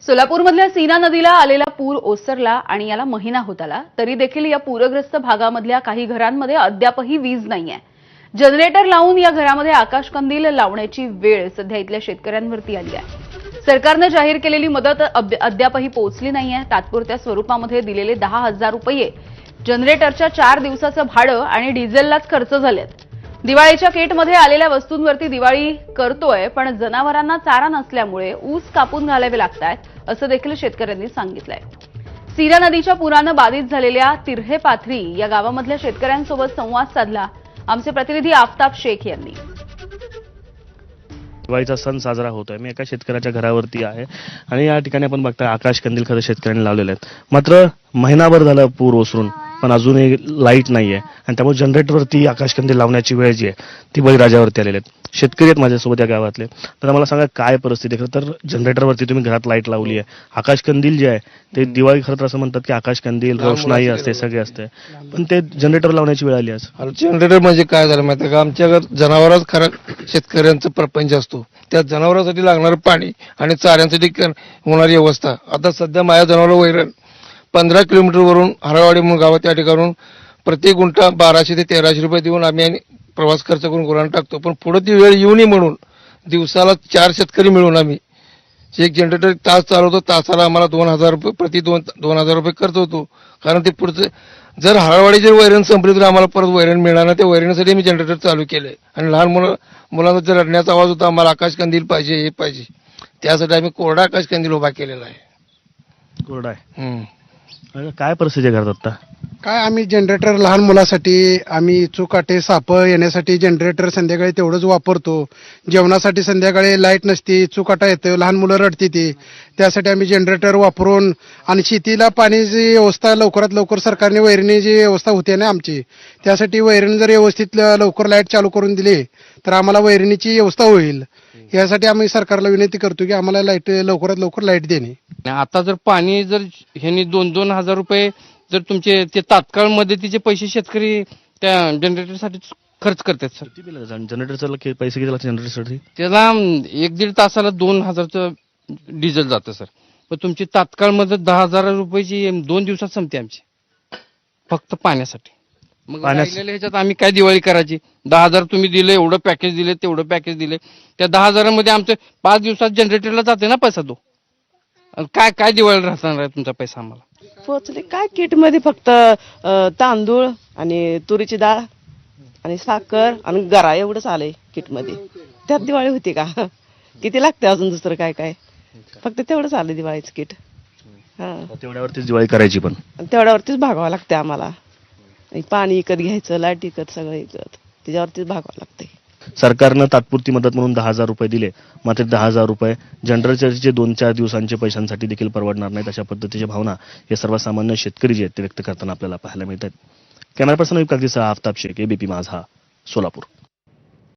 सोलापूरमधल्या सीना नदीला आलेला पूर ओसरला आणि याला महिना होत आला तरी देखील या पूरग्रस्त भागामधल्या काही घरांमध्ये अद्यापही वीज नाहीये। जनरेटर लावून या घरामध्ये आकाशकंदील लावण्याची वेळ सध्या इथल्या शेतकऱ्यांवरती आली आहे। सरकारने जाहीर केलेली मदत अद्यापही पोहोचली नाहीये। तात्पुरत्या स्वरूपामध्ये दिलेले 10,000 रुपये जनरेटरच्या 4 दिवसाचं भाडं आणि डिझेललाच खर्च झालेत। दिवाळीच्या किटमध्ये आलेल्या वस्तूंवरती दिवाळी करतोय, पण जनावरांना चारा नसल्यामुळे ऊस कापून घालावे लागतायत असं देखील शेतकऱ्यांनी सांगितलंय। सीना नदीच्या पुरानं बाधित झालेल्या तिर्हे पाथरी या गावामधल्या शेतकऱ्यांसोबत संवाद साधला आमचे प्रतिनिधी आफताब शेख यांनी। दिवाळीचा सण साजरा होतोय। मी एका शेतकऱ्याच्या घरावरती आहे आणि या ठिकाणी आपण बघता आकाशकंदील खरं शेतकऱ्यांनी लावलेले आहेत। मात्र महिनाभर झालं पूर ओसरून पण अजूनही लाईट नाहीये आणि त्यामुळे जनरेटरवरती आकाशकंदील लावण्याची वेळ जी आहे ती बळीराजावरती आलेली आहे। शेतकरी आहेत माझ्यासोबत या गावातले, तर मला सांगा काय परिस्थिती आहे। खरं तर जनरेटरवरती तुम्ही घरात लाईट लावली आहे, आकाशकंदील जे आहे ते दिवाळी खरं तर असं म्हणतात की आकाशकंदील रोषणाई असते सगळे असते, पण ते जनरेटर लावण्याची वेळ आली आज। जनरेटर म्हणजे काय झालं माहिती का, आमच्या घरात जनावरच खरं शेतकऱ्यांचा प्रपंच असतो। त्या जनावरांसाठी लागणारं पाणी आणि चाऱ्यांसाठी होणारी व्यवस्था, आता सध्या माझ्या जनावर वैरण 15 किलोमीटरवरून हरळवाडी म्हणून गावात त्या ठिकाणून प्रति गुंठा 1200 ते 1300 रुपये देऊन आम्ही प्रवास खर्च करून गुरांना टाकतो। पण पुढे ती वेळ येऊ नये म्हणून दिवसाला 4 शेतकरी मिळून आम्ही एक जनरेटर तास चालवतो। तासाला आम्हाला 2,000 रुपये प्रति 2,000 रुपये खर्च होतो। कारण ते पुढचं जर हरळवाडी जर वैरण संपली तर आम्हाला परत वैरण मिळणार नाही। त्या वैरणीसाठी आम्ही जनरेटर चालू केलंय आणि लहान मुलांचा जर रडण्याचा आवाज होता, आम्हाला आकाशकंदील पाहिजे हे पाहिजे, त्यासाठी आम्ही कोरडा आकाशकंदील उभा केलेला आहे। कोरडा आहे। काय परिस्थिती आहे घरात आता? काय आम्ही जनरेटर लहान मुलासाठी आम्ही चुकाटे साप येण्यासाठी जनरेटर संध्याकाळी तेवढंच वापरतो। जेवणासाठी संध्याकाळी लाईट नसती, चुकाटा येतो, लहान मुलं रडती ती, त्यासाठी आम्ही जनरेटर वापरून आणि शेतीला पाण्याची व्यवस्था लवकरात लवकर सरकारने वैरणीची व्यवस्था होते ना आमची, त्यासाठी वैरण जर व्यवस्थित लवकर लाईट चालू करून दिली तर आम्हाला वैरणीची व्यवस्था होईल। यासाठी आम्ही सरकारला विनंती करतो की आम्हाला लाईट लवकरात लवकर लाईट देणे। आता जर पाणी जर ह्यांनी 2,000 रुपये जर तुमचे ते तात्काळ मदतीचे पैसे शेतकरी त्या जनरेटरसाठी खर्च करतात सर। जनरेटरचा पैसे किती लागतात जनरेटरसाठी? त्याला 1-1.5 तासाला 2,000चं डिझेल जातं सर। पण तुमची तात्काळ मदत 10,000 रुपयाची 2 दिवसात संपते आमची फक्त पाण्यासाठी। मग राहिलेल्या ह्याच्यात आम्ही काय दिवाळी करायची? 10,000 तुम्ही दिले, एवढं पॅकेज दिले, तेवढं पॅकेज दिले, त्या 10,000 मध्ये आमचे 5 दिवसात जनरेटरला जाते ना पैसा तो। काय काय दिवाळीला राहणार आहे तुमचा पैसा आम्हाला? पोचले काय किट मध्ये फक्त तांदूळ आणि तुरीची डाळ आणि साखर आणि गरा एवढंच आलंय किट मध्ये। त्यात दिवाळी होती का? किती लागते अजून दुसरं काय काय? फक्त तेवढंच आलं दिवाळीचं किट। तेवढ्यावरतीच दिवाळी करायची, पण तेवढ्यावरतीच भागावं लागते आम्हाला। पाणी विकत घ्यायचं, लाईट विकत, सगळं विकत, त्याच्यावरतीच भागावं लागतंय। सरकारनं तात्पुरती मदत म्हणून 10,000 रुपये दिले, मात्र 10,000 रुपये जनरेटरचे 2-4 दिवसांच्या पैशांसाठी देखील परवडणार नाहीत, अशा पद्धतीच्या भावना हे सर्वसामान्य शेतकरी जे आहेत ते व्यक्त करताना आपल्याला पाहायला मिळतात। Camera person Aftab Shaikh, ABP Majha, Solapur.